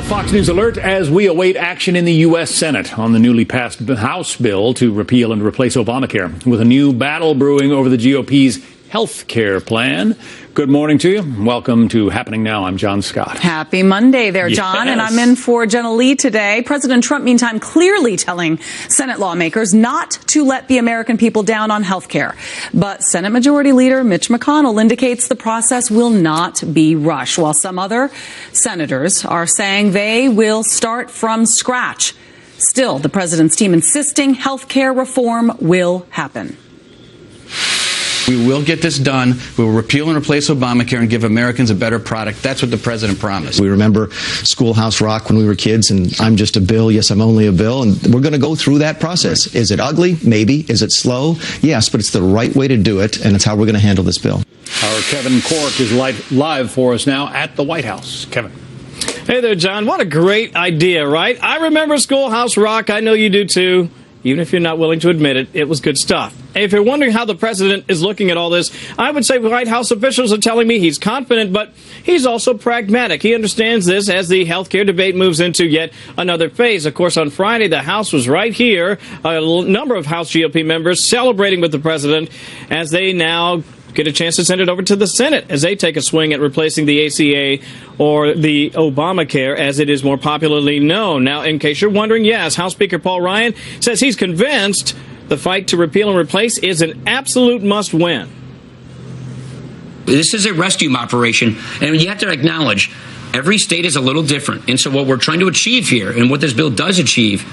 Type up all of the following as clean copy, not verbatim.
Fox News alert as we await action in the U.S. Senate on the newly passed House bill to repeal and replace Obamacare, with a new battle brewing over the GOP's health care plan. Good morning to you. Welcome to Happening Now. I'm John Scott. Happy Monday there, John. Yes. And I'm in for Jenna Lee today. President Trump, meantime, clearly telling Senate lawmakers not to let the American people down on health care. But Senate Majority Leader Mitch McConnell indicates the process will not be rushed, while some other senators are saying they will start from scratch. Still, the president's team insisting health care reform will happen. We will get this done. We will repeal and replace Obamacare and give Americans a better product. That's what the president promised. We remember Schoolhouse Rock when we were kids, and I'm just a bill. Yes, I'm only a bill. And we're going to go through that process. Is it ugly? Maybe. Is it slow? Yes, but it's the right way to do it, and it's how we're going to handle this bill. Our Kevin Corke is live for us now at the White House. Kevin. Hey there, John. What a great idea, right? I remember Schoolhouse Rock. I know you do, too. Even if you're not willing to admit it, it was good stuff. If you're wondering how the president is looking at all this, I would say White House officials are telling me he's confident, but he's also pragmatic. He understands this as the health care debate moves into yet another phase. Of course, on Friday, the House was right here. A number of House GOP members celebrating with the president as they now get a chance to send it over to the Senate as they take a swing at replacing the ACA or the Obamacare, as it is more popularly known. Now, in case you're wondering, yes, House Speaker Paul Ryan says he's convinced the fight to repeal and replace is an absolute must-win. This is a rescue operation, and you have to acknowledge every state is a little different. And so what we're trying to achieve here, and what this bill does achieve,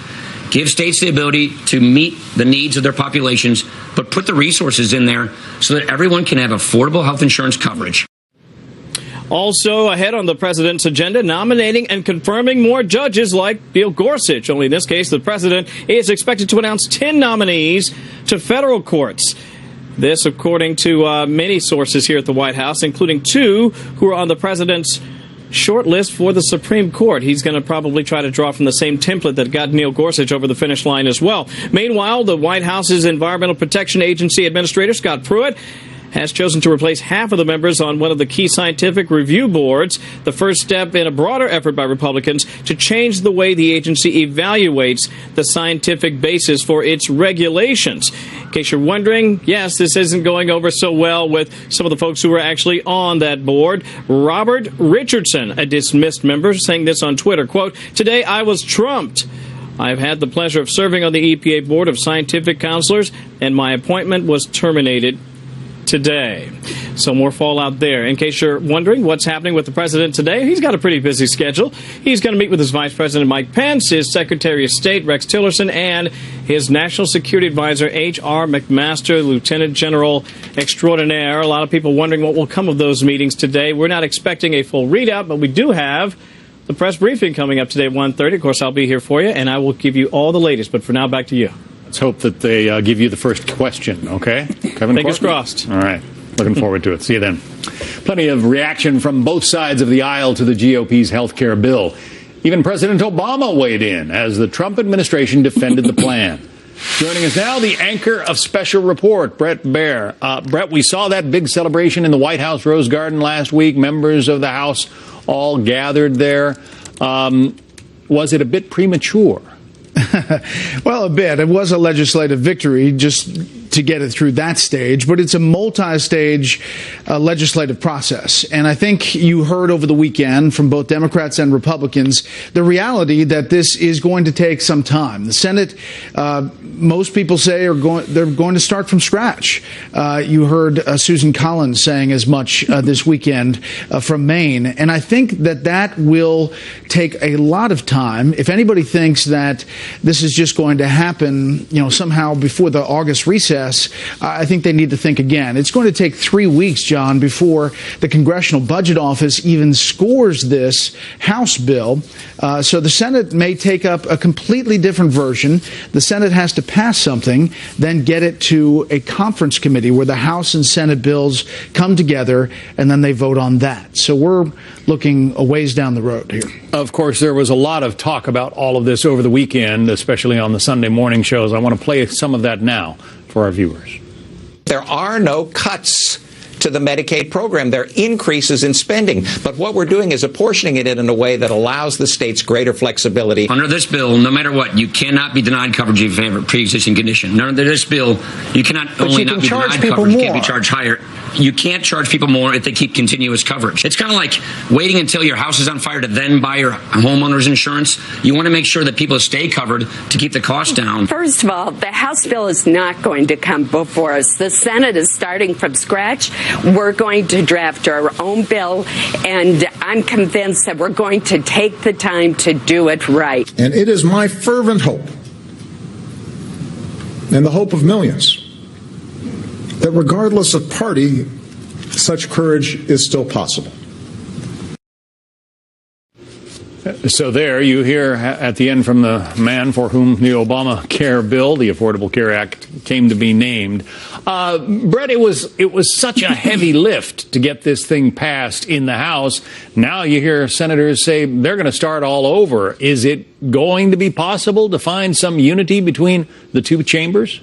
give states the ability to meet the needs of their populations, but put the resources in there so that everyone can have affordable health insurance coverage. Also ahead on the president's agenda, nominating and confirming more judges like Neil Gorsuch. Only in this case, the president is expected to announce 10 nominees to federal courts. This, according to many sources here at the White House, including 2 who are on the president's short list for the Supreme Court. He's going to probably try to draw from the same template that got Neil Gorsuch over the finish line as well. Meanwhile, the White House's Environmental Protection Agency Administrator, Scott Pruitt, has chosen to replace half of the members on one of the key scientific review boards, the first step in a broader effort by Republicans to change the way the agency evaluates the scientific basis for its regulations. In case you're wondering, yes, this isn't going over so well with some of the folks who are actually on that board. Robert Richardson, a dismissed member, saying this on Twitter, quote, "Today I was trumped. I've had the pleasure of serving on the EPA Board of Scientific Counselors, and my appointment was terminated today." So more fallout there. In case you're wondering what's happening with the president today, he's got a pretty busy schedule. He's going to meet with his Vice President Mike Pence, his Secretary of State Rex Tillerson, and his National Security Advisor H.R. McMaster, Lieutenant General Extraordinaire. A lot of people wondering what will come of those meetings today. We're not expecting a full readout, but we do have the press briefing coming up today at 1:30. Of course, I'll be here for you, and I will give you all the latest. But for now, back to you. Let's hope that they give you the first question, okay? Kevin Fingers Corke? crossed. All right. Looking forward to it. See you then. Plenty of reaction from both sides of the aisle to the GOP's health care bill. Even President Obama weighed in as the Trump administration defended the plan. Joining us now, the anchor of Special Report, Bret Baier. Bret, we saw that big celebration in the White House Rose Garden last week. Members of the House all gathered there. Was it a bit premature? Well, a bit. It was a legislative victory just to get it through that stage, but it's a multi-stage legislative process. And I think you heard over the weekend from both Democrats and Republicans the reality that this is going to take some time. The Senate, most people say, they're going to start from scratch. You heard Susan Collins saying as much this weekend from Maine. And I think that will take a lot of time. If anybody thinks that this is just going to happen, somehow before the August recess, I think they need to think again. It's going to take 3 weeks, John, before the Congressional Budget Office even scores this House bill. So the Senate may take up a completely different version. The Senate has to pass something, then get it to a conference committee where the House and Senate bills come together, and then they vote on that. So we're looking a ways down the road here. Of course, there was a lot of talk about all of this over the weekend, especially on the Sunday morning shows. I want to play some of that now for our viewers. There are no cuts to the Medicaid program. They're increases in spending. But what we're doing is apportioning it in a way that allows the states greater flexibility. Under this bill, no matter what, you cannot be denied coverage if you have a pre-existing condition. Under this bill, you cannot only not be denied coverage, you can't be charged higher. You can't charge people more if they keep continuous coverage. It's kind of like waiting until your house is on fire to then buy your homeowner's insurance. You want to make sure that people stay covered to keep the cost down. First of all, the House bill is not going to come before us. The Senate is starting from scratch. We're going to draft our own bill, and I'm convinced that we're going to take the time to do it right. And it is my fervent hope, and the hope of millions, that regardless of party, such courage is still possible. So there you hear at the end from the man for whom the Obamacare bill, the Affordable Care Act, came to be named. Brett, it was such a heavy lift to get this thing passed in the House. Now you hear senators say they're going to start all over. Is it going to be possible to find some unity between the two chambers?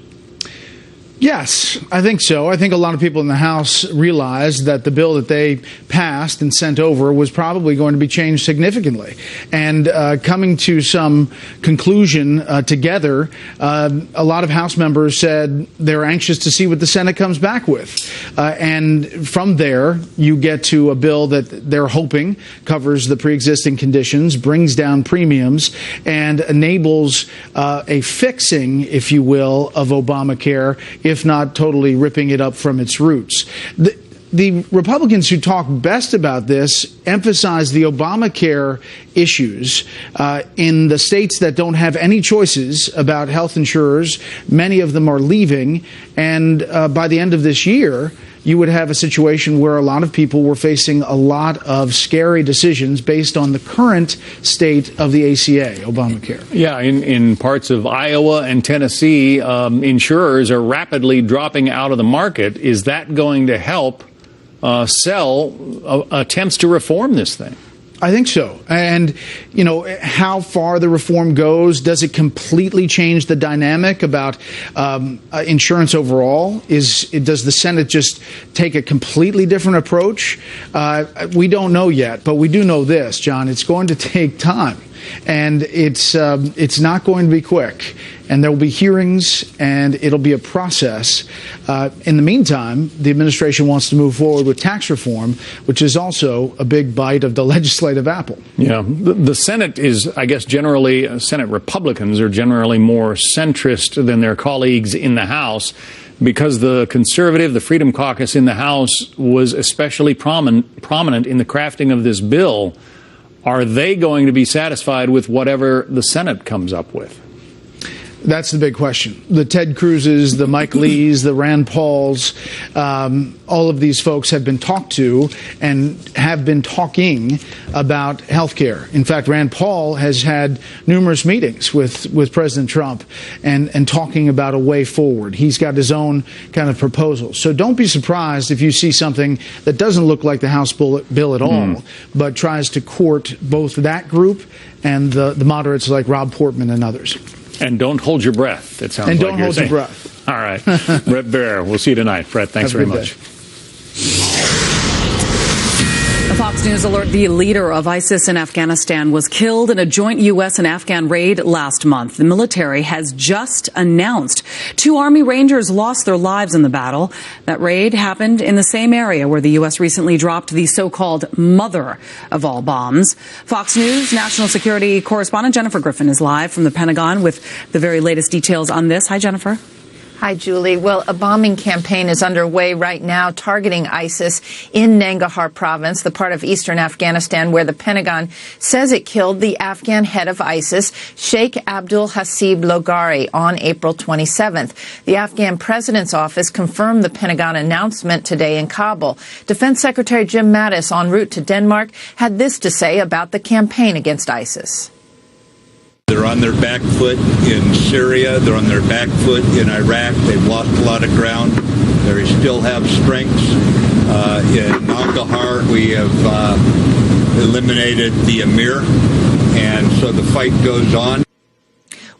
Yes, I think so. I think a lot of people in the House realized that the bill that they passed and sent over was probably going to be changed significantly. And coming to some conclusion together, a lot of House members said they're anxious to see what the Senate comes back with. And from there, you get to a bill that they're hoping covers the pre-existing conditions, brings down premiums, and enables a fixing, if you will, of Obamacare, if not totally ripping it up from its roots. The Republicans who talk best about this emphasize the Obamacare issues in the states that don't have any choices about health insurers. Many of them are leaving, and by the end of this year, you would have a situation where a lot of people were facing a lot of scary decisions based on the current state of the ACA, Obamacare. Yeah, in parts of Iowa and Tennessee, insurers are rapidly dropping out of the market. Is that going to help sell attempts to reform this thing? I think so. And, you know, how far the reform goes, does it completely change the dynamic about insurance overall? Does the Senate just take a completely different approach? We don't know yet, but we do know this, John. It's going to take time, and it's not going to be quick. And there will be hearings, and it'll be a process. In the meantime, the administration wants to move forward with tax reform, which is also a big bite of the legislative apple. Yeah, the Senate is, I guess, generally, Senate Republicans are generally more centrist than their colleagues in the House, because the conservative, the Freedom Caucus in the House was especially prominent in the crafting of this bill. Are they going to be satisfied with whatever the Senate comes up with? That's the big question. The Ted Cruzes, the Mike Lees, the Rand Pauls, all of these folks have been talked to and have been talking about health care. In fact, Rand Paul has had numerous meetings with President Trump and talking about a way forward. He's got his own kind of proposals. So don't be surprised if you see something that doesn't look like the House bill at all, but tries to court both that group and the moderates like Rob Portman and others. And don't hold your breath, it sounds like. And don't hold your breath. All right. Brett Baier, we'll see you tonight. Brett, thanks very much. A Fox News alert: the leader of ISIS in Afghanistan was killed in a joint U.S. and Afghan raid last month. The military has just announced 2 Army Rangers lost their lives in the battle. That raid happened in the same area where the U.S. recently dropped the so-called mother of all bombs. Fox News national security correspondent Jennifer Griffin is live from the Pentagon with the very latest details on this. Hi, Jennifer. Hi, Julie. Well, a bombing campaign is underway right now targeting ISIS in Nangarhar province, the part of eastern Afghanistan where the Pentagon says it killed the Afghan head of ISIS, Sheikh Abdul Hasib Logari, on April 27th. The Afghan president's office confirmed the Pentagon announcement today in Kabul. Defense Secretary Jim Mattis, en route to Denmark, had this to say about the campaign against ISIS. They're on their back foot in Syria. They're on their back foot in Iraq. They've lost a lot of ground. They still have strengths. In Nangarhar, we have eliminated the Emir, and so the fight goes on.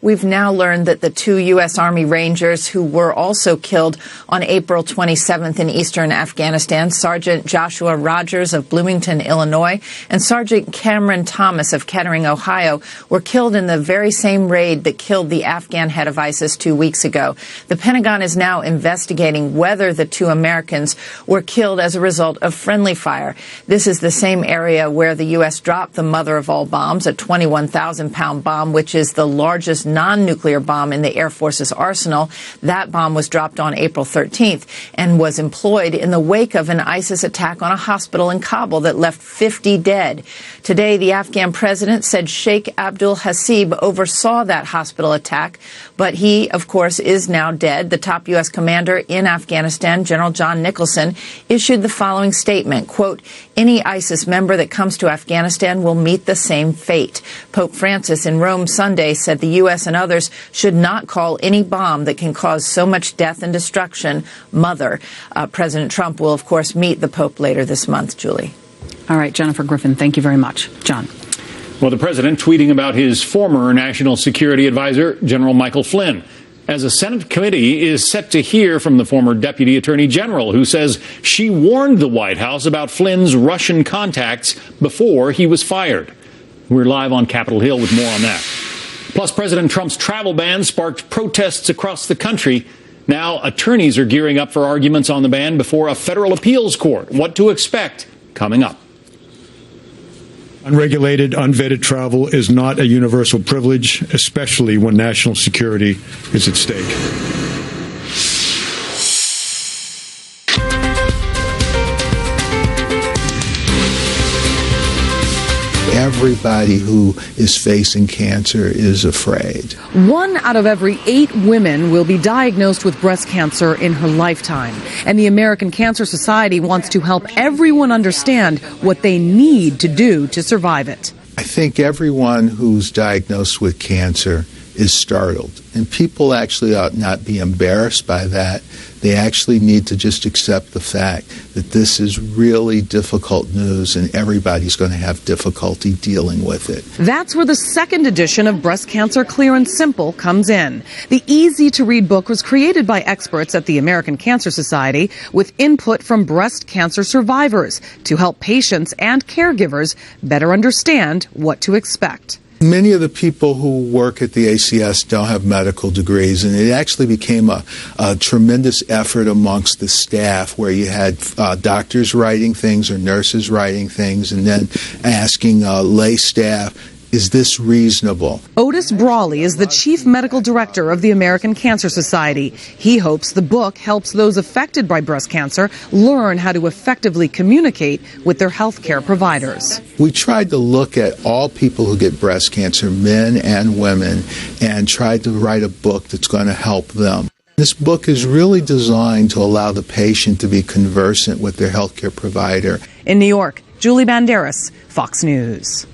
We've now learned that the 2 U.S. Army Rangers who were also killed on April 27th in eastern Afghanistan, Sergeant Joshua Rogers of Bloomington, Illinois, and Sergeant Cameron Thomas of Kettering, Ohio, were killed in the very same raid that killed the Afghan head of ISIS 2 weeks ago. The Pentagon is now investigating whether the 2 Americans were killed as a result of friendly fire. This is the same area where the U.S. dropped the mother of all bombs, a 21,000-pound bomb, which is the largest non-nuclear bomb in the Air Force's arsenal. That bomb was dropped on April 13th and was employed in the wake of an ISIS attack on a hospital in Kabul that left 50 dead. Today, the Afghan president said Sheikh Abdul Hasib oversaw that hospital attack, but he, of course, is now dead. The top U.S. commander in Afghanistan, General John Nicholson, issued the following statement, quote, "Any ISIS member that comes to Afghanistan will meet the same fate." Pope Francis in Rome Sunday said the U.S. and others should not call any bomb that can cause so much death and destruction mother. President Trump will, of course, meet the Pope later this month, Julie. All right, Jennifer Griffin, thank you very much. John. Well, the president tweeting about his former national security advisor, General Michael Flynn, as a Senate committee is set to hear from the former deputy attorney general, who says she warned the White House about Flynn's Russian contacts before he was fired. We're live on Capitol Hill with more on that. Plus, President Trump's travel ban sparked protests across the country. Now, attorneys are gearing up for arguments on the ban before a federal appeals court. What to expect coming up. Unregulated, unvetted travel is not a universal privilege, especially when national security is at stake. Everybody who is facing cancer is afraid. 1 out of every 8 women will be diagnosed with breast cancer in her lifetime. And the American Cancer Society wants to help everyone understand what they need to do to survive it. I think everyone who's diagnosed with cancer is startled. And people actually ought not be embarrassed by that. They actually need to just accept the fact that this is really difficult news and everybody's going to have difficulty dealing with it. That's where the second edition of Breast Cancer Clear and Simple comes in. The easy-to-read book was created by experts at the American Cancer Society with input from breast cancer survivors to help patients and caregivers better understand what to expect. Many of the people who work at the ACS don't have medical degrees, and it actually became a tremendous effort amongst the staff where you had doctors writing things or nurses writing things and then asking lay staff, is this reasonable? Otis Brawley is the chief medical director of the American Cancer Society. He hopes the book helps those affected by breast cancer learn how to effectively communicate with their healthcare providers. We tried to look at all people who get breast cancer, men and women, and tried to write a book that's going to help them. This book is really designed to allow the patient to be conversant with their healthcare provider. In New York, Julie Banderas, Fox News.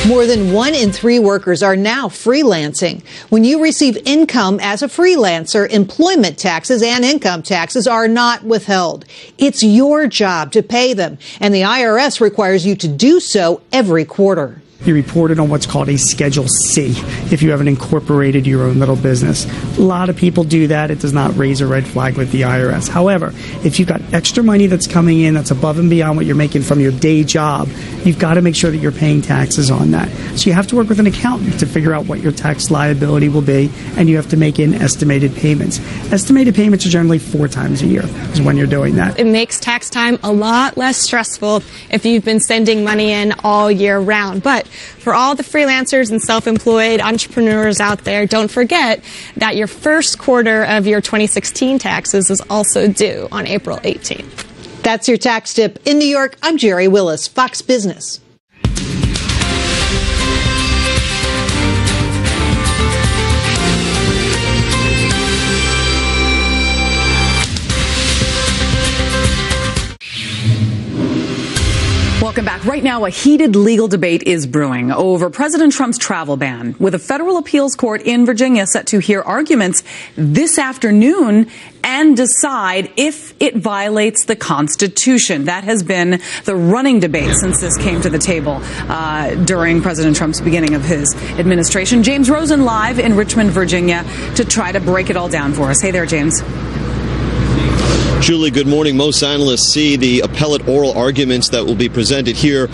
More than 1 in 3 workers are now freelancing. When you receive income as a freelancer, employment taxes and income taxes are not withheld. It's your job to pay them, and the IRS requires you to do so every quarter. You reported on what's called a Schedule C if you haven't incorporated your own little business. A lot of people do that. It does not raise a red flag with the IRS. However, if you've got extra money that's coming in that's above and beyond what you're making from your day job, you've got to make sure that you're paying taxes on that. So you have to work with an accountant to figure out what your tax liability will be, and you have to make in estimated payments. Estimated payments are generally 4 times a year is when you're doing that. It makes tax time a lot less stressful if you've been sending money in all year round. But for all the freelancers and self-employed entrepreneurs out there, don't forget that your first quarter of your 2016 taxes is also due on April 18th. That's your tax tip. In New York, I'm Jerry Willis, Fox Business. Welcome back. Right now, now, a heated legal debate is brewing over President Trump's travel ban, with a federal appeals court in Virginia set to hear arguments this afternoon and decide if it violates the Constitution. That has been the running debate since this came to the table during President Trump's beginning of his administration. James Rosen live in Richmond, Virginia, to try to break it all down for us. Hey there, James. Julie, good morning. Most analysts see the appellate oral arguments that will be presented here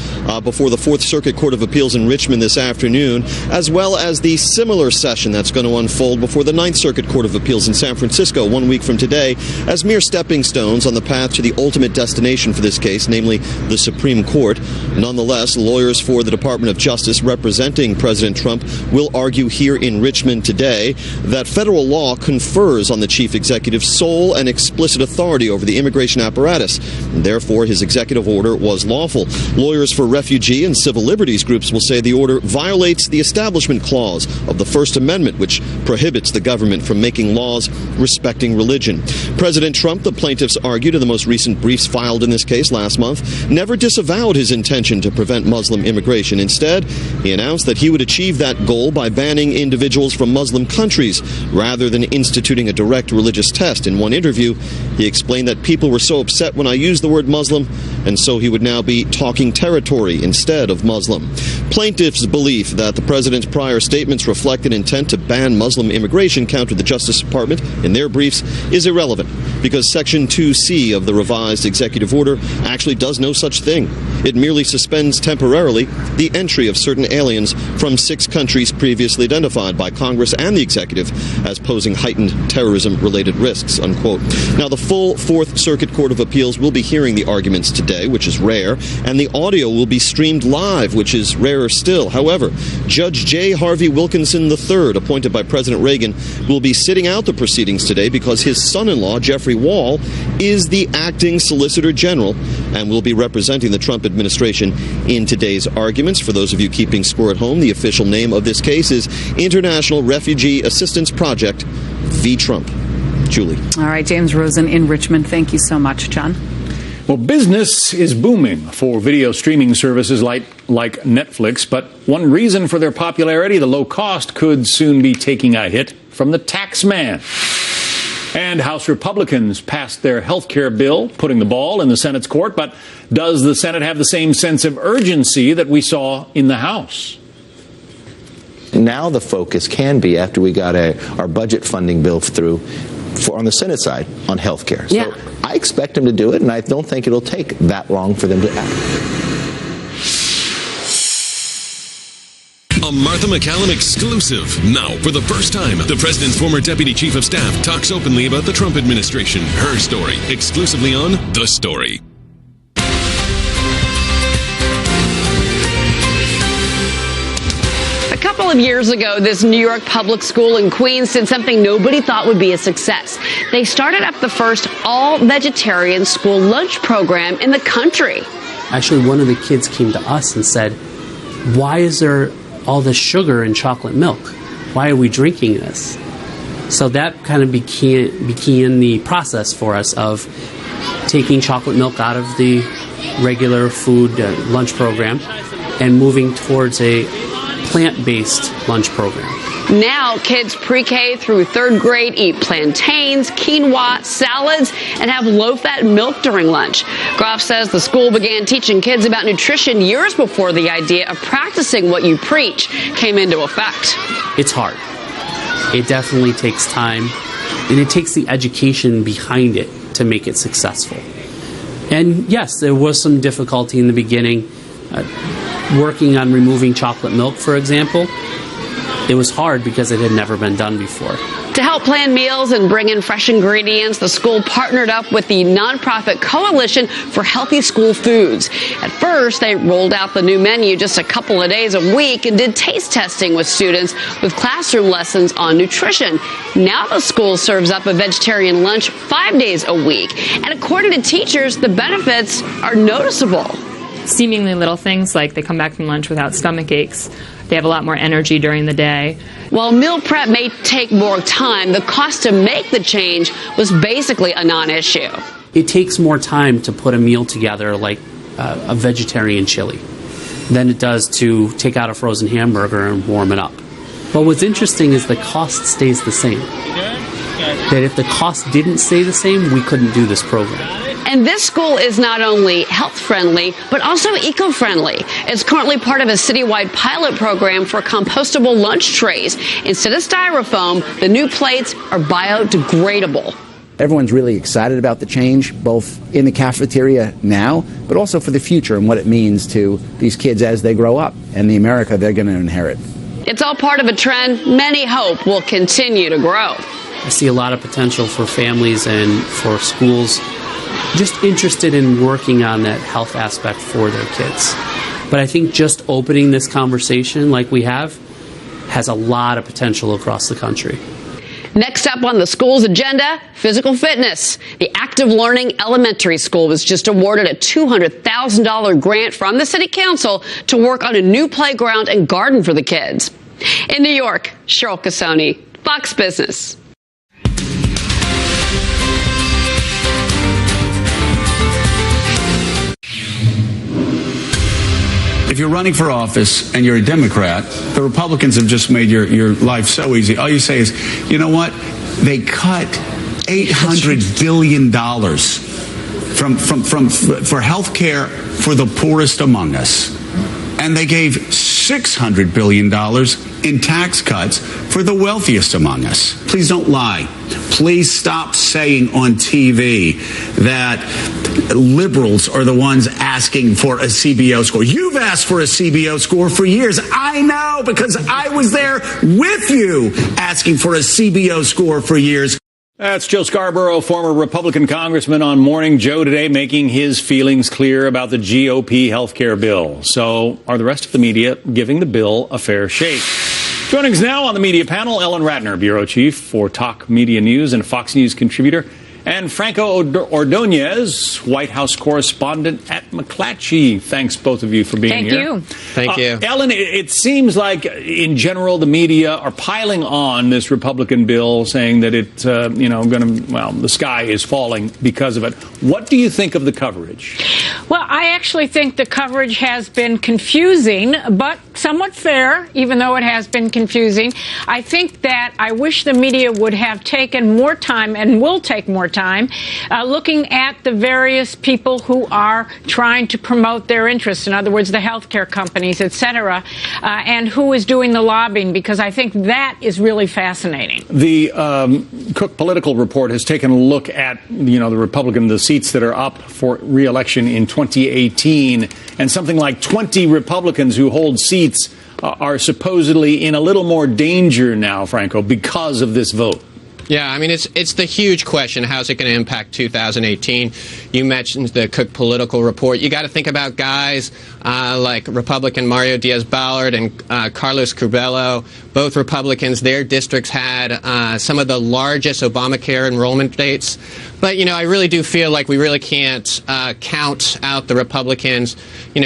before the Fourth Circuit Court of Appeals in Richmond this afternoon, as well as the similar session that's going to unfold before the Ninth Circuit Court of Appeals in San Francisco 1 week from today, as mere stepping stones on the path to the ultimate destination for this case, namely the Supreme Court. Nonetheless, lawyers for the Department of Justice representing President Trump will argue here in Richmond today that federal law confers on the chief executive sole and explicit authority over the immigration apparatus, and therefore his executive order was lawful. Lawyers for refugee and civil liberties groups will say the order violates the Establishment Clause of the First Amendment, which prohibits the government from making laws respecting religion. President Trump, the plaintiffs argued in the most recent briefs filed in this case last month, never disavowed his intention to prevent Muslim immigration. Instead, he announced that he would achieve that goal by banning individuals from Muslim countries rather than instituting a direct religious test. In one interview, he explained that people were so upset when I used the word Muslim, and so he would now be talking territory instead of Muslim. Plaintiffs' belief that the president's prior statements reflect an intent to ban Muslim immigration, countered the Justice Department in their briefs, is irrelevant because Section 2C of the revised executive order actually does no such thing. It merely suspends temporarily the entry of certain aliens from 6 countries previously identified by Congress and the executive as posing heightened terrorism-related risks, unquote. Now, the full Fourth Circuit Court of Appeals will be hearing the arguments today, which is rare, and the audio will be streamed live, which is rarer still. However, Judge J. Harvey Wilkinson III, appointed by President Reagan, will be sitting out the proceedings today because his son-in-law, Jeffrey Wall, is the acting Solicitor General and will be representing the Trump administration in today's arguments. For those of you keeping score at home, the official name of this case is International Refugee Assistance Project v. Trump. Julie. All right, James Rosen in Richmond. Thank you so much, John. Well, business is booming for video streaming services like Netflix, but one reason for their popularity, the low cost, could soon be taking a hit from the tax man. And House Republicans passed their health care bill, putting the ball in the Senate's court. But does the Senate have the same sense of urgency that we saw in the House? Now the focus can be, after we got our budget funding bill through, on the Senate side, on health care. So I expect them to do it, and I don't think it'll take that long for them to act. A Martha MacCallum exclusive. Now, for the first time, the president's former deputy chief of staff talks openly about the Trump administration. Her story, exclusively on The Story. A couple of years ago, this New York public school in Queens did something nobody thought would be a success. They started up the first all-vegetarian school lunch program in the country. Actually, one of the kids came to us and said, "Why is there all this sugar in chocolate milk? Why are we drinking this?" So that kind of became the process for us of taking chocolate milk out of the regular food lunch program and moving towards a plant-based lunch program. Now, kids pre-K through 3rd grade eat plantains, quinoa, salads, and have low-fat milk during lunch. Groff says the school began teaching kids about nutrition years before the idea of practicing what you preach came into effect. It's hard. It definitely takes time, and it takes the education behind it to make it successful. And yes, there was some difficulty in the beginning. Working on removing chocolate milk, for example, it was hard because it had never been done before. To help plan meals and bring in fresh ingredients, the school partnered up with the nonprofit Coalition for Healthy School Foods. At first, they rolled out the new menu just a couple of days a week and did taste testing with students with classroom lessons on nutrition. Now the school serves up a vegetarian lunch 5 days a week. And according to teachers, the benefits are noticeable. Seemingly little things like they come back from lunch without stomach aches. They have a lot more energy during the day. While meal prep may take more time, the cost to make the change was basically a non-issue. It takes more time to put a meal together like a vegetarian chili. than it does to take out a frozen hamburger and warm it up. But what's interesting is the cost stays the same. That if the cost didn't stay the same, we couldn't do this program. And this school is not only health-friendly, but also eco-friendly. It's currently part of a citywide pilot program for compostable lunch trays. Instead of styrofoam, the new plates are biodegradable. Everyone's really excited about the change, both in the cafeteria now, but also for the future and what it means to these kids as they grow up and the America they're going to inherit. It's all part of a trend many hope will continue to grow. I see a lot of potential for families and for schools just interested in working on that health aspect for their kids. But I think just opening this conversation like we have has a lot of potential across the country. Next up on the school's agenda, physical fitness. The Active Learning Elementary School was just awarded a $200,000 grant from the City Council to work on a new playground and garden for the kids. In New York, Cheryl Casoni, Fox Business. If you're running for office and you're a Democrat, the Republicans have just made your life so easy. All you say is, you know what? They cut $800 billion for health care for the poorest among us. And they gave $600 billion in tax cuts for the wealthiest among us. Please don't lie. Please stop saying on TV that liberals are the ones asking for a CBO score. You've asked for a CBO score for years. I know, because I was there with you asking for a CBO score for years. That's Joe Scarborough, former Republican congressman on Morning Joe today, making his feelings clear about the GOP health care bill. So are the rest of the media giving the bill a fair shake? Joining us now on the media panel, Ellen Ratner, bureau chief for Talk Media News and Fox News contributor, and Franco Ordonez, White House correspondent at McClatchy. Thanks, both of you, for being here. Thank you. Ellen, it seems like, in general, the media are piling on this Republican bill, saying that it's, the sky is falling because of it. What do you think of the coverage? Well, I actually think the coverage has been confusing, but somewhat fair, even though it has been confusing. I think that I wish the media would have taken more time, and will take more time, looking at the various people who are trying to promote their interests. In other words, the healthcare companies, et cetera, and who is doing the lobbying, because I think that is really fascinating. The Cook Political Report has taken a look at, the seats that are up for re-election in 2018, and something like 20 Republicans who hold seats are supposedly in a little more danger now, Franco, because of this vote. Yeah, I mean, it's the huge question. How's it going to impact 2018? You mentioned the Cook Political Report. You got to think about guys like Republican Mario Diaz-Balart and Carlos Curbelo, both Republicans. Their districts had some of the largest Obamacare enrollment dates. But, I really do feel like we really can't count out the Republicans.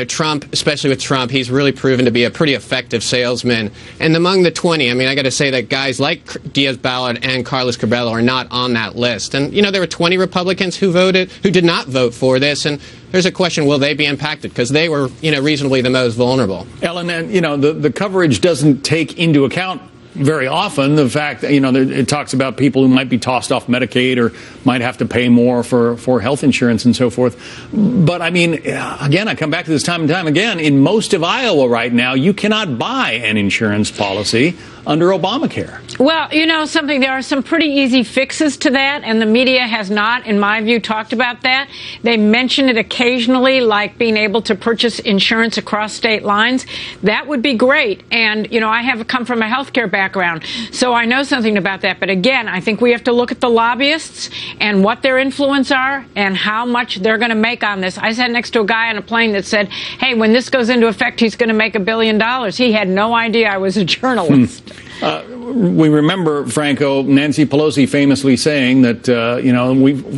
Trump, especially with Trump, he's really proven to be a pretty effective salesman. And among the 20, I got to say that guys like Diaz-Balart and Carlos Curbelo are not on that list. And, there were 20 Republicans who did not vote for this. And there's a question, will they be impacted? Because they were, reasonably the most vulnerable. Ellen, the coverage doesn't take into account very often the fact that, it talks about people who might be tossed off Medicaid or might have to pay more for health insurance and so forth. But, again, I come back to this time and time again. In most of Iowa right now, you cannot buy an insurance policy under Obamacare. Well, there are some pretty easy fixes to that, and the media has not, in my view, talked about that. They mention it occasionally, like being able to purchase insurance across state lines. That would be great. And, I have come from a healthcare background, so I know something about that. But again, I think we have to look at the lobbyists and what their influence are and how much they're going to make on this. I sat next to a guy on a plane that said, hey, when this goes into effect, he's going to make $1 billion. He had no idea I was a journalist. We remember, Franco, Nancy Pelosi famously saying that,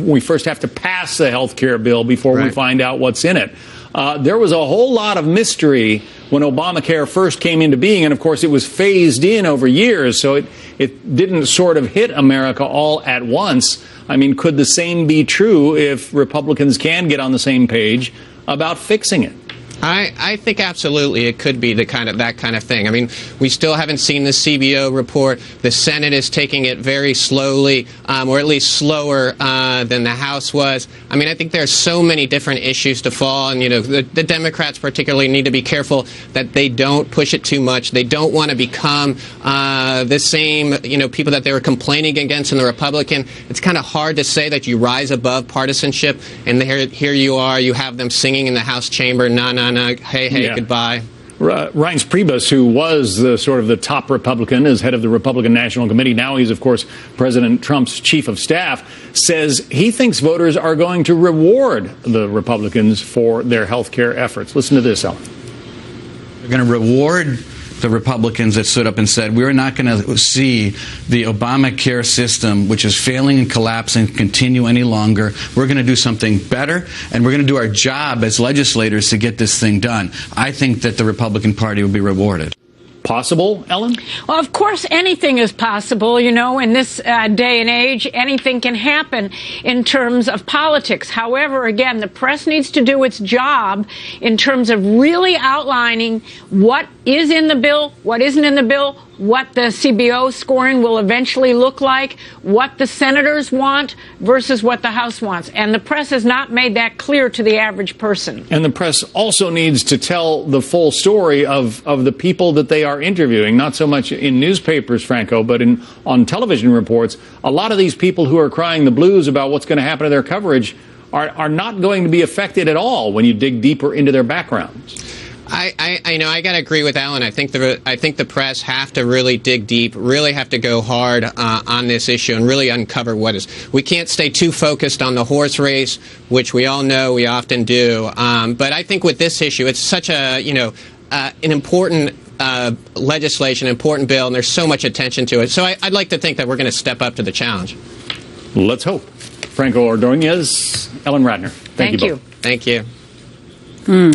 we first have to pass the health care bill before we find out what's in it. There was a whole lot of mystery when Obamacare first came into being. And, of course, it was phased in over years, so it didn't sort of hit America all at once. Could the same be true if Republicans can get on the same page about fixing it? I think absolutely it could be that kind of thing. I mean, we still haven't seen the CBO report. The Senate is taking it very slowly, or at least slower than the House was. I mean, I think there's so many different issues to fall, and the Democrats particularly need to be careful that they don't push it too much. They don't want to become the same people that they were complaining against in the Republican. It's kind of hard to say that you rise above partisanship, and here you are. You have them singing in the House chamber, hey, goodbye. Reince Priebus, who was the top Republican as head of the Republican National Committee, now he's, of course, President Trump's chief of staff, says he thinks voters are going to reward the Republicans for their health care efforts. Listen to this, Ellen. They're going to reward the Republicans that stood up and said, we're not going to see the Obamacare system, which is failing and collapsing, continue any longer. We're going to do something better, and we're going to do our job as legislators to get this thing done. I think that the Republican Party will be rewarded. Possible, Ellen? Well, of course, anything is possible. In this day and age, anything can happen in terms of politics. However, again, the press needs to do its job in terms of really outlining what is in the bill, what isn't in the bill, what the CBO scoring will eventually look like, what the senators want versus what the House wants. And the press has not made that clear to the average person. And the press also needs to tell the full story of the people that they are interviewing, not so much in newspapers, Franco, but on television reports. A lot of these people who are crying the blues about what's going to happen to their coverage are not going to be affected at all when you dig deeper into their backgrounds. I got to agree with Alan. I think the press have to really dig deep, really have to go hard on this issue and really uncover what is. We can't stay too focused on the horse race, which we all know we often do. But I think with this issue, it's such a an important legislation, important bill, and there's so much attention to it. So I'd like to think that we're going to step up to the challenge. Let's hope. Franco Ordonez, Ellen Ratner. Thank you both. Thank you.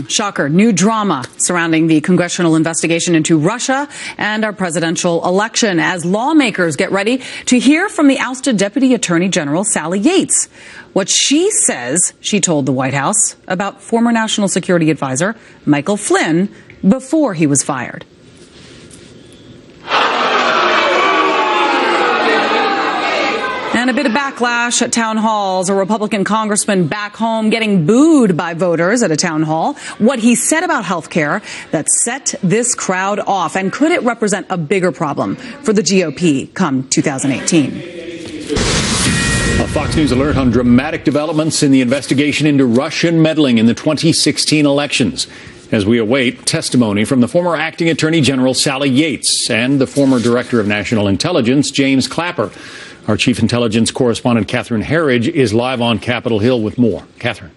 Shocker. New drama surrounding the congressional investigation into Russia and our presidential election as lawmakers get ready to hear from the ousted Deputy Attorney General Sally Yates. What she says she told the White House about former National Security Advisor Michael Flynn before he was fired. And a bit of backlash at town halls. A Republican congressman back home getting booed by voters at a town hall. What he said about health care that set this crowd off. And could it represent a bigger problem for the GOP come 2018? A Fox News alert on dramatic developments in the investigation into Russian meddling in the 2016 elections, as we await testimony from the former acting Attorney General Sally Yates and the former Director of National Intelligence James Clapper. Our chief intelligence correspondent, Catherine Herridge, is live on Capitol Hill with more. Catherine.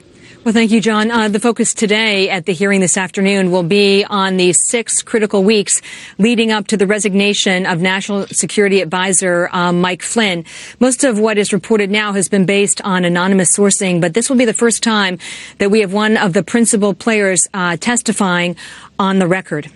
Well, thank you, John. The focus today at the hearing this afternoon will be on the 6 critical weeks leading up to the resignation of National Security Advisor Mike Flynn. Most of what is reported now has been based on anonymous sourcing, but this will be the first time that we have one of the principal players testifying on the record.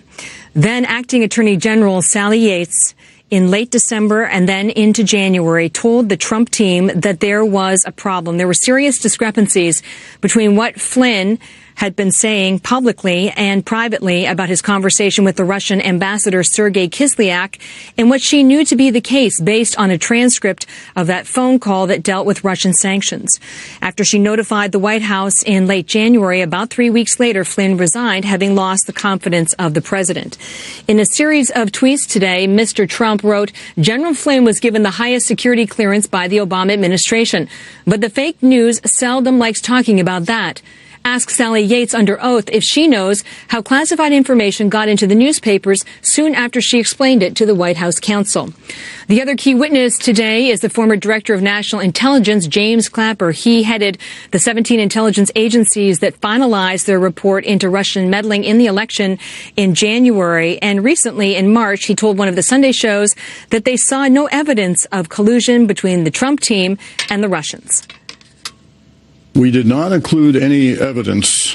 Then Acting Attorney General Sally Yates, in late December and then into January, told the Trump team that there was a problem. There were serious discrepancies between what Flynn had been saying publicly and privately about his conversation with the Russian ambassador Sergei Kislyak and what she knew to be the case based on a transcript of that phone call that dealt with Russian sanctions. After she notified the White House in late January, about 3 weeks later, Flynn resigned, having lost the confidence of the president. In a series of tweets today, Mr. Trump wrote, "General Flynn was given the highest security clearance by the Obama administration, but the fake news seldom likes talking about that. Ask Sally Yates under oath if she knows how classified information got into the newspapers soon after she explained it to the White House counsel." The other key witness today is the former Director of National Intelligence, James Clapper. He headed the 17 intelligence agencies that finalized their report into Russian meddling in the election in January. And recently, in March, he told one of the Sunday shows that they saw no evidence of collusion between the Trump team and the Russians. We did not include any evidence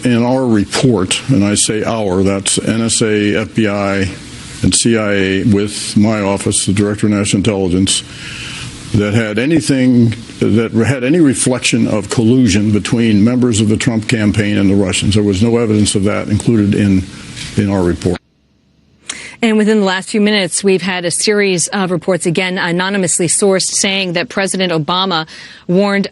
in our report, and I say our, that's NSA, FBI, and CIA with my office, the Director of National Intelligence, that had any reflection of collusion between members of the Trump campaign and the Russians. There was no evidence of that included in our report. And within the last few minutes, we've had a series of reports, again, anonymously sourced, saying that President Obama warned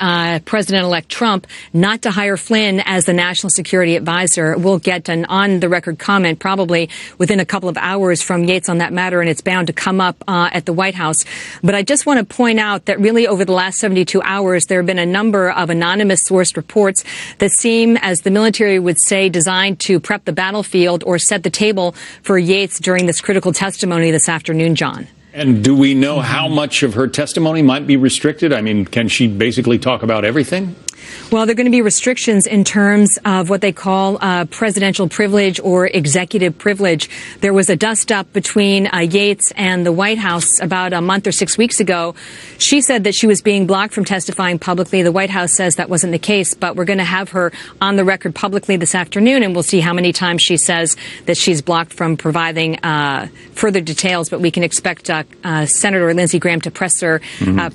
President-elect Trump not to hire Flynn as the national security advisor. We'll get an on-the-record comment probably within a couple of hours from Yates on that matter, and it's bound to come up at the White House. But I just want to point out that really over the last 72 hours, there have been a number of anonymous sourced reports that seem, as the military would say, designed to prep the battlefield or set the table for Yates during this critical testimony this afternoon, John. And do we know how much of her testimony might be restricted? I mean, can she basically talk about everything? Well, there are going to be restrictions in terms of what they call presidential privilege or executive privilege. There was a dust-up between Yates and the White House about a month or 6 weeks ago. She said that she was being blocked from testifying publicly. The White House says that wasn't the case, but we're going to have her on the record publicly this afternoon, and we'll see how many times she says that she's blocked from providing further details. But we can expect Senator Lindsey Graham to press her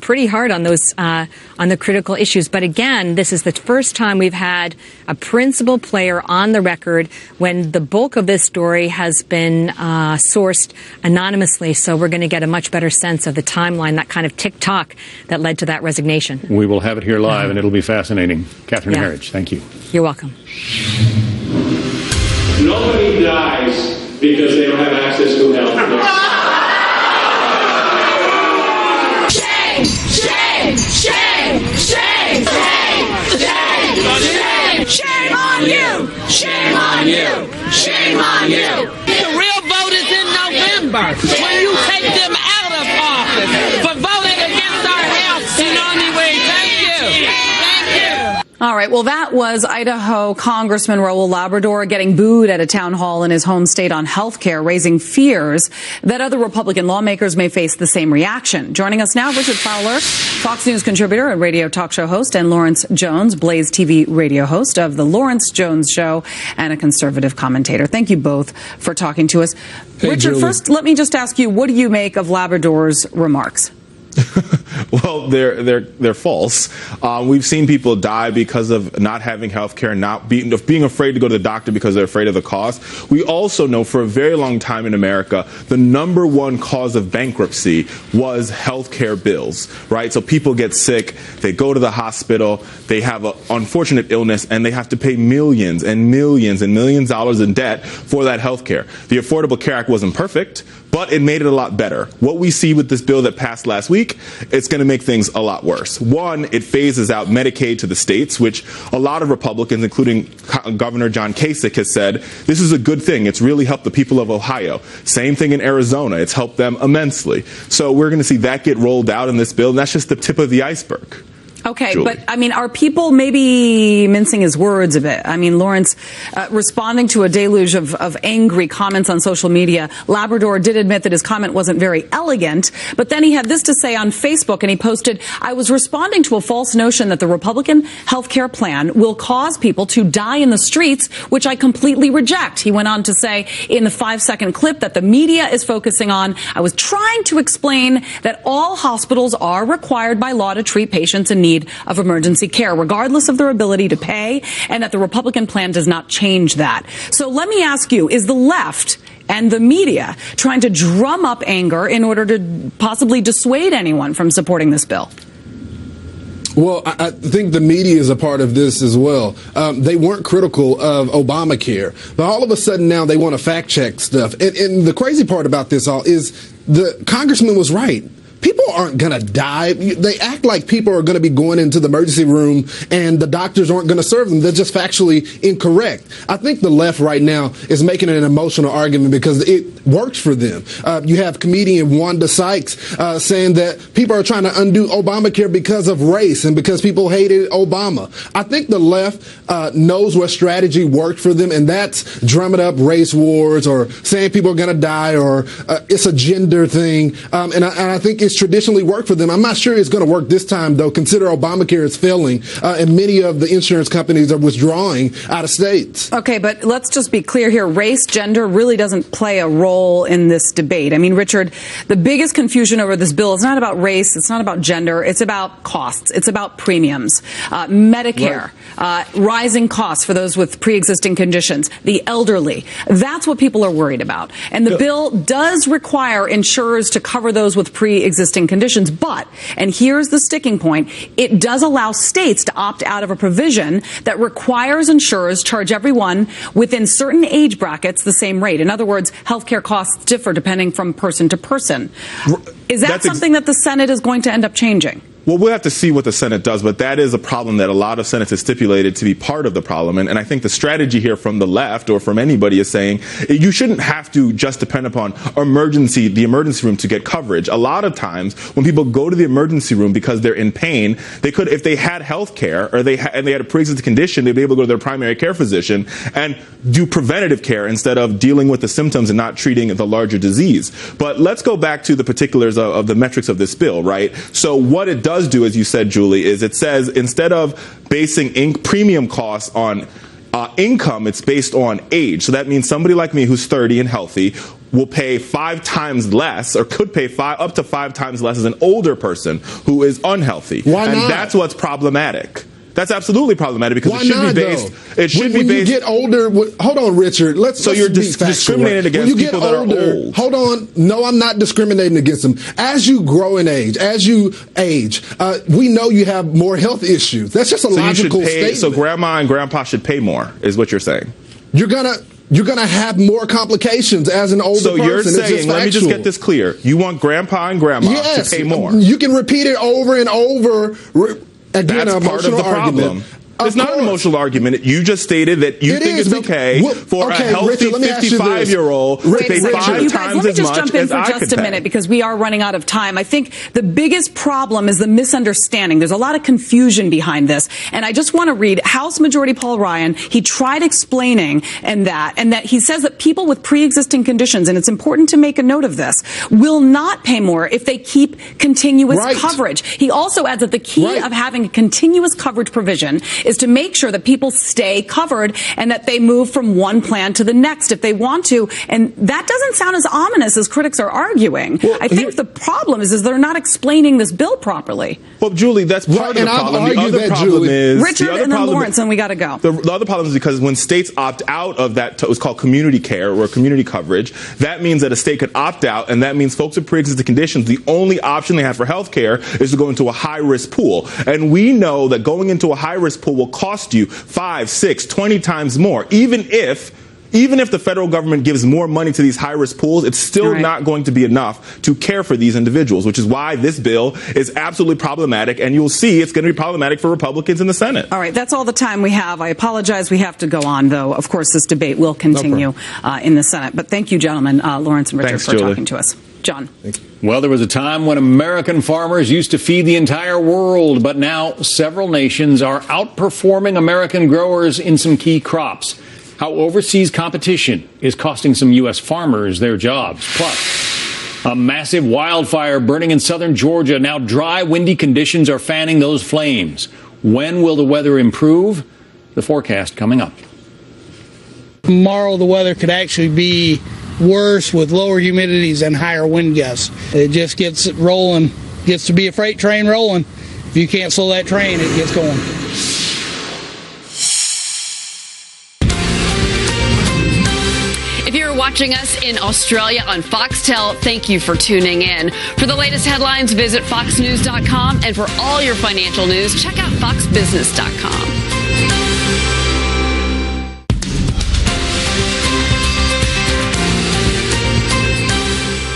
pretty hard on those on the critical issues. But again, this is the first time we've had a principal player on the record when the bulk of this story has been sourced anonymously. So we're going to get a much better sense of the timeline, that kind of tick-tock that led to that resignation. We will have it here live, and it'll be fascinating. Catherine Herridge, thank you. You're welcome. Nobody dies because they don't have access to health care. Shame! Shame! Shame! Shame! Shame! Shame on you! Shame on you! Shame on you! The real vote is in November when you take them out of office for voting against our health in only way. Thank you. Thank you. All right. Well, that was Idaho Congressman Raul Labrador getting booed at a town hall in his home state on health care, raising fears that other Republican lawmakers may face the same reaction. Joining us now, Richard Fowler, Fox News contributor and radio talk show host, and Lawrence Jones, Blaze TV radio host of The Lawrence Jones Show and a conservative commentator. Thank you both for talking to us. Hey, Richard, Julie. first, let me just ask you, what do you make of Labrador's remarks? Well, they're false. We've seen people die because of not having health care, not being afraid to go to the doctor because they're afraid of the cost. We also know for a very long time in America, the number one cause of bankruptcy was health care bills, right? So people get sick, they go to the hospital, they have an unfortunate illness, and they have to pay millions and millions and millions of dollars in debt for that health care. The Affordable Care Act wasn't perfect, but it made it a lot better. What we see with this bill that passed last week, it's going to make things a lot worse. One, it phases out Medicaid to the states, which a lot of Republicans, including Governor John Kasich, has said, this is a good thing. It's really helped the people of Ohio. Same thing in Arizona. It's helped them immensely. So we're going to see that get rolled out in this bill, and that's just the tip of the iceberg. Okay, Julie. but I mean, are people maybe mincing his words a bit? I mean, Lawrence, responding to a deluge of angry comments on social media, Labrador did admit that his comment wasn't very elegant, but then he had this to say on Facebook, and he posted, I was responding to a false notion that the Republican health care plan will cause people to die in the streets, which I completely reject. He went on to say in the 5-second clip that the media is focusing on, I was trying to explain that all hospitals are required by law to treat patients in need of emergency care, regardless of their ability to pay, and that the Republican plan does not change that. So let me ask you, is the left and the media trying to drum up anger in order to possibly dissuade anyone from supporting this bill? Well, I think the media is a part of this as well. They weren't critical of Obamacare, but all of a sudden now they want to fact check stuff. And the crazy part about this all is the congressman was right. People aren't going to die. They act like people are going to be going into the emergency room and the doctors aren't going to serve them. They're just factually incorrect. I think the left right now is making an emotional argument because it works for them. You have comedian Wanda Sykes saying that people are trying to undo Obamacare because of race and because people hated Obama. I think the left knows what strategy worked for them, and that's drumming up race wars or saying people are going to die or it's a gender thing. And I think it's it's traditionally worked for them. I'm not sure it's going to work this time, though. Consider Obamacare is failing, and many of the insurance companies are withdrawing out of states. Okay, but let's just be clear here. Race, gender really doesn't play a role in this debate. I mean, Richard, the biggest confusion over this bill is not about race. It's not about gender. It's about costs. It's about premiums, Medicare, rising costs for those with pre-existing conditions, the elderly. That's what people are worried about. And the bill does require insurers to cover those with pre-existing conditions. But, and here's the sticking point, it does allow states to opt out of a provision that requires insurers charge everyone within certain age brackets the same rate. In other words, healthcare costs differ depending from person to person. Is that something that the Senate is going to end up changing? Well, we'll have to see what the Senate does, but that is a problem that a lot of Senates have stipulated to be part of the problem. And I think the strategy here from the left or from anybody is saying you shouldn't have to just depend upon the emergency room to get coverage. A lot of times when people go to the emergency room because they're in pain, they could, if they had health care or they had a pre-existing condition, they'd be able to go to their primary care physician and do preventative care instead of dealing with the symptoms and not treating the larger disease. But let's go back to the particulars of the metrics of this bill, right? So what it does do, as you said, Julie, is it says instead of basing premium costs on income, it's based on age. So that means somebody like me who's 30 and healthy will pay 5 times less, or could pay up to 5 times less as an older person who is unhealthy. Why not? And that's what's problematic. That's absolutely problematic because Why it should not, be based. Though? It should when be based. You get older. Hold on, Richard. So you're discriminating against people that are old. Hold on. No, I'm not discriminating against them. As you grow in age, we know you have more health issues. That's just a logical statement. So grandma and grandpa should pay more, is what you're saying. You're gonna have more complications as an older person. So you're saying, let me just get this clear. You want grandpa and grandma to pay more. You can repeat it over and over. Again, that's part of the problem. It's not an emotional argument. You just stated that you think it's okay for a healthy 55-year-old to pay 5 times as much as I could pay. Let me just jump in for just a minute because we are running out of time. I think the biggest problem is the misunderstanding. There's a lot of confusion behind this. And I just want to read House Majority Paul Ryan. He tried explaining and that he says that people with pre-existing conditions, and it's important to make a note of this, will not pay more if they keep continuous coverage. He also adds that the key of having a continuous coverage provision is to make sure that people stay covered and that they move from one plan to the next if they want to. And that doesn't sound as ominous as critics are arguing. Well, I think the problem is they're not explaining this bill properly. Well, Julie, that's part of the problem. The other problem is Richard and then Lawrence, and we got to go. The other problem is because when states opt out of that, what's called community care or community coverage, that means that a state could opt out, and that means folks with pre-existing conditions, the only option they have for health care is to go into a high-risk pool. And we know that going into a high-risk pool will cost you 5, 6, 20 times more, even if the federal government gives more money to these high-risk pools, it's still not going to be enough to care for these individuals, which is why this bill is absolutely problematic, and you'll see it's going to be problematic for Republicans in the Senate. All right, that's all the time we have. I apologize. We have to go on, though. Of course, this debate will continue in the Senate. But thank you, gentlemen, Lawrence and Richard, for talking to us. John. Well, there was a time when American farmers used to feed the entire world, but now several nations are outperforming American growers in some key crops. How overseas competition is costing some U.S. farmers their jobs. Plus, a massive wildfire burning in southern Georgia. Now dry, windy conditions are fanning those flames. When will the weather improve? The forecast coming up. Tomorrow, the weather could actually be worse with lower humidities and higher wind gusts. It just gets rolling, gets to be a freight train rolling. If you can't slow that train, it gets going. If you're watching us in Australia on Foxtel, thank you for tuning in. For the latest headlines, visit foxnews.com. And for all your financial news, check out foxbusiness.com.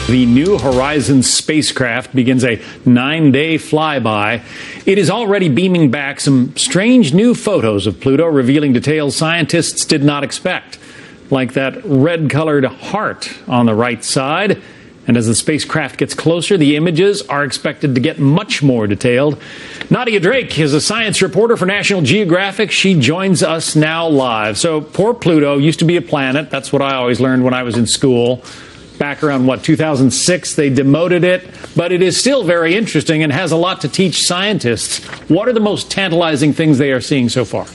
The New Horizons spacecraft begins a 9-day flyby. It is already beaming back some strange new photos of Pluto, revealing details scientists did not expect, like that red-colored heart on the right side. And as the spacecraft gets closer, the images are expected to get much more detailed. Nadia Drake is a science reporter for National Geographic. She joins us now live. So poor Pluto used to be a planet. That's what I always learned when I was in school. Back around, 2006, they demoted it. But it is still very interesting and has a lot to teach scientists. What are the most tantalizing things they are seeing so far?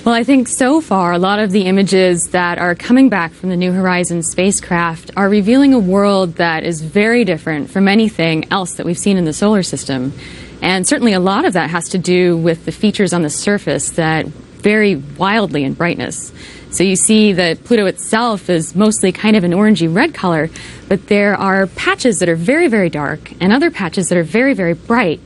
Well, I think so far, a lot of the images that are coming back from the New Horizons spacecraft are revealing a world that is very different from anything else that we've seen in the solar system. And certainly a lot of that has to do with the features on the surface that vary wildly in brightness. So you see that Pluto itself is mostly kind of an orangey red color, but there are patches that are very, very dark and other patches that are very, very bright.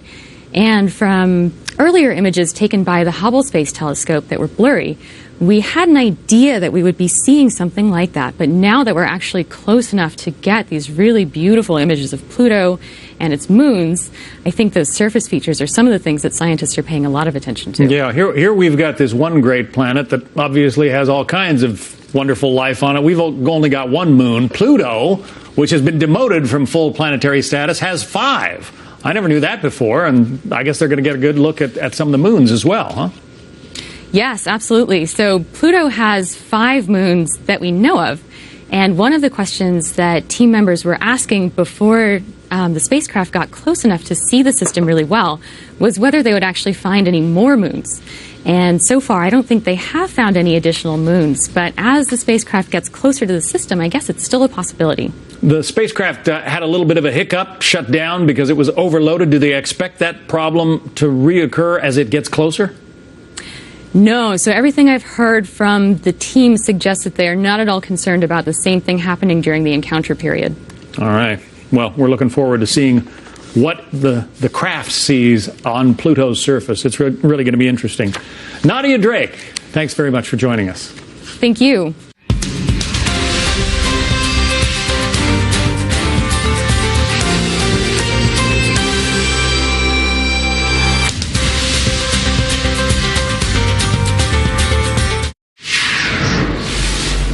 And from earlier images taken by the Hubble Space Telescope that were blurry, we had an idea that we would be seeing something like that. But now that we're actually close enough to get these really beautiful images of Pluto and its moons, I think those surface features are some of the things that scientists are paying a lot of attention to. Yeah, here we've got this one great planet that obviously has all kinds of wonderful life on it. We've only got one moon. Pluto, which has been demoted from full planetary status, has 5. I never knew that before, and I guess they're going to get a good look at some of the moons as well, huh? Yes, absolutely. So Pluto has 5 moons that we know of. And one of the questions that team members were asking before the spacecraft got close enough to see the system really well was whether they would actually find any more moons. And so far, I don't think they have found any additional moons. But as the spacecraft gets closer to the system, I guess it's still a possibility. The spacecraft had a little bit of a hiccup, shut down because it was overloaded. Do they expect that problem to reoccur as it gets closer? No. So everything I've heard from the team suggests that they are not at all concerned about the same thing happening during the encounter period. All right. Well, we're looking forward to seeing what the craft sees on Pluto's surface. It's really going to be interesting. Nadia Drake, thanks very much for joining us. Thank you.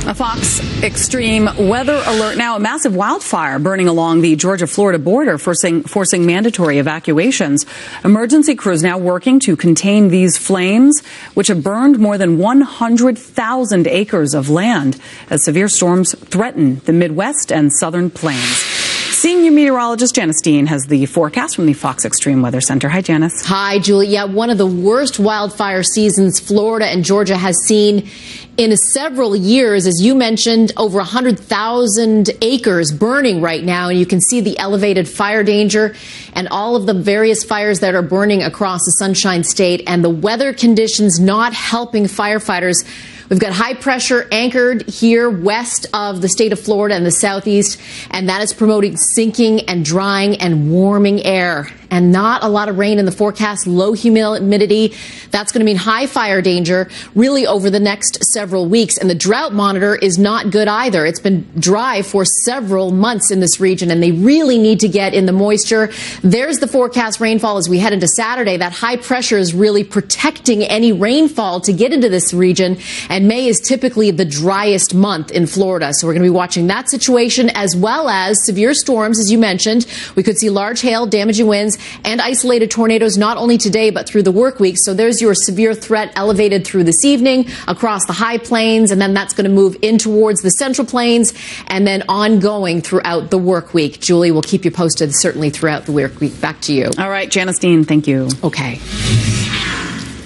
A Fox extreme weather alert now. A massive wildfire burning along the Georgia-Florida border, forcing mandatory evacuations. Emergency crews now working to contain these flames, which have burned more than 100,000 acres of land as severe storms threaten the Midwest and southern plains. Senior meteorologist Janice Dean has the forecast from the Fox Extreme Weather Center. Hi, Janice. Hi, Julie. Yeah, one of the worst wildfire seasons Florida and Georgia has seen in several years. As you mentioned, over 100,000 acres burning right now, and you can see the elevated fire danger and all of the various fires that are burning across the Sunshine State, and the weather conditions not helping firefighters. We've got high pressure anchored here west of the state of Florida and the southeast, and that is promoting sinking and drying and warming air. And not a lot of rain in the forecast, low humidity. That's going to mean high fire danger really over the next several weeks. And the drought monitor is not good either. It's been dry for several months in this region, and they really need to get in the moisture. There's the forecast rainfall as we head into Saturday. That high pressure is really protecting any rainfall to get into this region. And May is typically the driest month in Florida. So we're going to be watching that situation as well as severe storms, as you mentioned. We could see large hail, damaging winds, and isolated tornadoes not only today but through the work week. So there's your severe threat elevated through this evening across the high plains, and then that's going to move in towards the central plains and then ongoing throughout the work week. Julie, will keep you posted certainly throughout the work week. Back to you. All right, Janice Dean, thank you. Okay.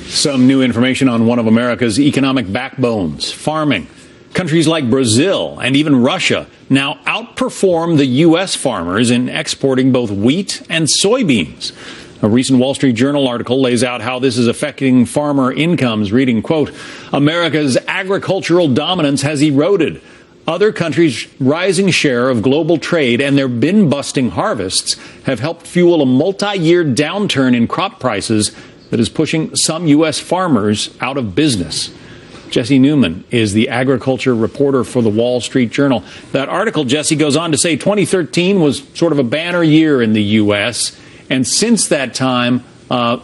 Some new information on one of America's economic backbones, farming. Countries like Brazil and even Russia now outperform the U.S. farmers in exporting both wheat and soybeans. A recent Wall Street Journal article lays out how this is affecting farmer incomes, reading, quote, America's agricultural dominance has eroded. Other countries' rising share of global trade and their bin-busting harvests have helped fuel a multi-year downturn in crop prices that is pushing some U.S. farmers out of business. Jesse Newman is the agriculture reporter for the Wall Street Journal. That article, Jesse, goes on to say 2013 was sort of a banner year in the U.S., and since that time,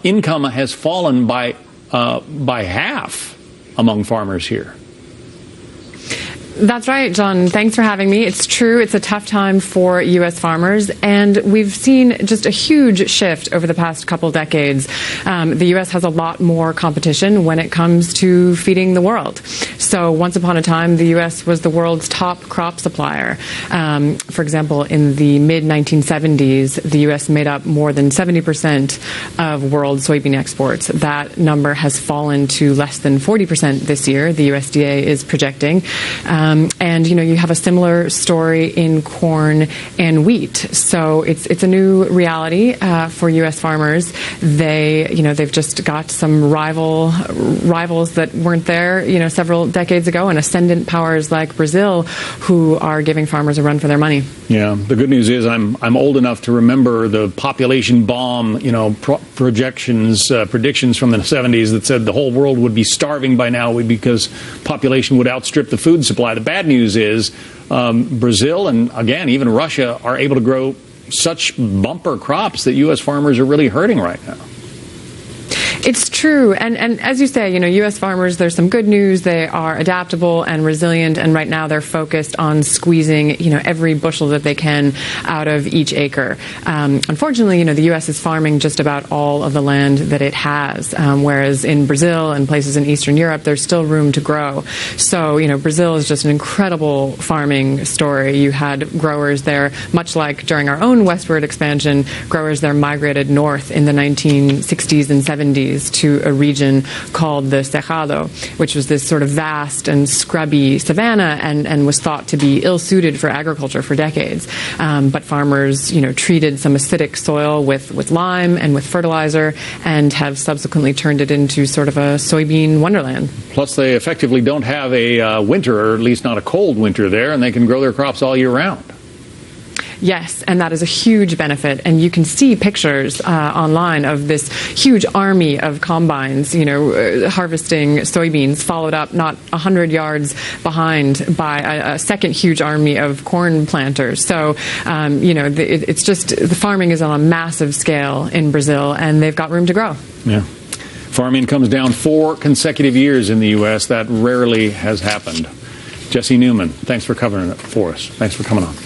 income has fallen by half among farmers here. That's right, John. Thanks for having me. It's true. It's a tough time for U.S. farmers, and we've seen just a huge shift over the past couple decades. The U.S. has a lot more competition when it comes to feeding the world. So once upon a time, the U.S. was the world's top crop supplier. For example, in the mid-1970s, the U.S. made up more than 70% of world soybean exports. That number has fallen to less than 40% this year, the USDA is projecting. And, you have a similar story in corn and wheat. So it's a new reality for U.S. farmers. They've just got some rivals that weren't there, several decades ago, and ascendant powers like Brazil who are giving farmers a run for their money. Yeah, the good news is I'm old enough to remember the population bomb, predictions from the 70s that said the whole world would be starving by now because population would outstrip the food supply. The bad news is Brazil and, again, even Russia are able to grow such bumper crops that U.S. farmers are really hurting right now. It's true. And as you say, U.S. farmers, there's some good news. They are adaptable and resilient. And right now they're focused on squeezing, every bushel that they can out of each acre. Unfortunately, the U.S. is farming just about all of the land that it has, whereas in Brazil and places in Eastern Europe, there's still room to grow. So, Brazil is just an incredible farming story. You had growers there, much like during our own westward expansion, growers there migrated north in the 1960s and 70s to a region called the Cerrado, which was this sort of vast and scrubby savanna and was thought to be ill-suited for agriculture for decades. But farmers, treated some acidic soil with lime and with fertilizer and have subsequently turned it into sort of a soybean wonderland. Plus, they effectively don't have a winter, or at least not a cold winter there, and they can grow their crops all year round. Yes, and that is a huge benefit. And you can see pictures online of this huge army of combines, harvesting soybeans, followed up not 100 yards behind by a second huge army of corn planters. So, it's just the farming is on a massive scale in Brazil, and they've got room to grow. Yeah. Farming comes down 4 consecutive years in the U.S. That rarely has happened. Jesse Newman, thanks for covering it for us. Thanks for coming on.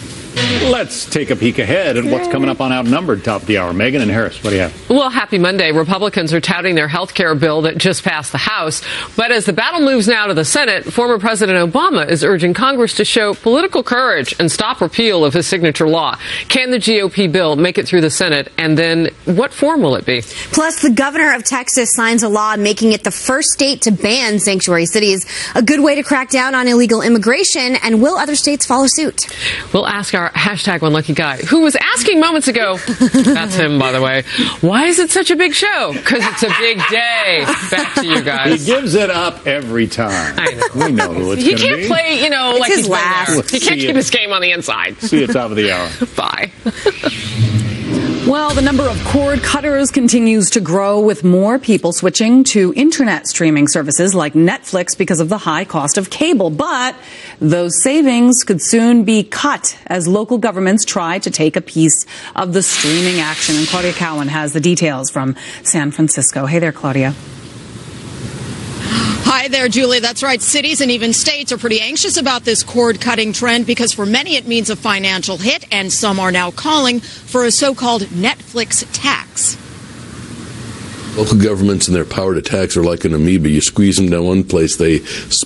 Let's take a peek ahead at what's coming up on Outnumbered top of the hour. Megan and Harris, what do you have? Well, happy Monday. Republicans are touting their health care bill that just passed the House. But as the battle moves now to the Senate, former President Obama is urging Congress to show political courage and stop repeal of his signature law. Can the GOP bill make it through the Senate? And then what form will it be? Plus, the governor of Texas signs a law making it the first state to ban sanctuary cities, a good way to crack down on illegal immigration. And will other states follow suit? We'll ask our #OneLuckyGuy, who was asking moments ago, that's him, by the way, why is it such a big show? Because it's a big day. Back to you guys. He gives it up every time. I know. We know who it's He going to be. can't play, like his he's been last. there. He can't keep his game on the inside. See you top of the hour. Bye. Well, the number of cord cutters continues to grow, with more people switching to internet streaming services like Netflix because of the high cost of cable. But those savings could soon be cut as local governments try to take a piece of the streaming action. And Claudia Cowan has the details from San Francisco. Hey there, Claudia. Hi there, Julie. That's right. Cities and even states are pretty anxious about this cord-cutting trend because for many it means a financial hit, and some are now calling for a so-called Netflix tax. Local governments and their power to tax are like an amoeba. You squeeze them down one place, they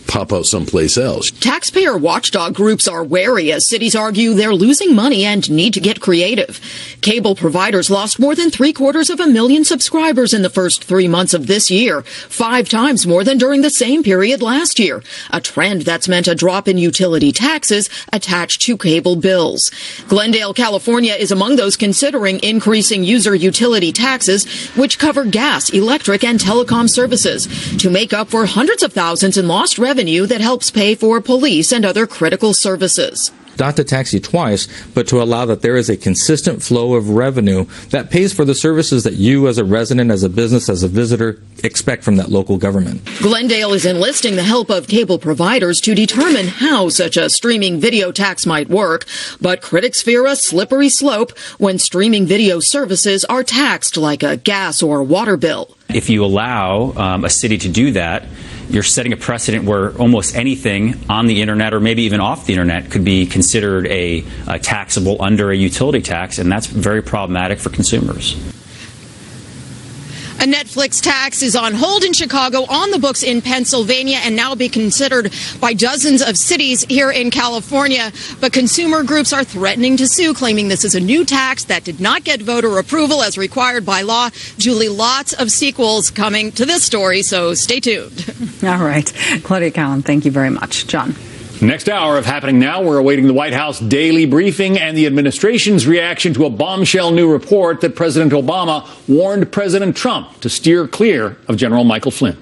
pop out someplace else. Taxpayer watchdog groups are wary as cities argue they're losing money and need to get creative. Cable providers lost more than 750,000 subscribers in the first 3 months of this year, 5 times more than during the same period last year, a trend that's meant a drop in utility taxes attached to cable bills. Glendale, California is among those considering increasing user utility taxes, which cover gas, electric, and telecom services to make up for hundreds of thousands in lost revenue that helps pay for police and other critical services. Not to tax you twice, but to allow that there is a consistent flow of revenue that pays for the services that you as a resident, as a business, as a visitor expect from that local government. Glendale is enlisting the help of cable providers to determine how such a streaming video tax might work, but critics fear a slippery slope when streaming video services are taxed like a gas or water bill. If you allow a city to do that, you're setting a precedent where almost anything on the internet or maybe even off the internet could be considered a taxable under a utility tax, and that's very problematic for consumers. A Netflix tax is on hold in Chicago, on the books in Pennsylvania, and now be considered by dozens of cities here in California. But consumer groups are threatening to sue, claiming this is a new tax that did not get voter approval as required by law. Julie, lots of sequels coming to this story, so stay tuned. All right. Claudia Cowan, thank you very much. John. Next hour of Happening Now, we're awaiting the White House daily briefing and the administration's reaction to a bombshell new report that President Obama warned President Trump to steer clear of General Michael Flynn.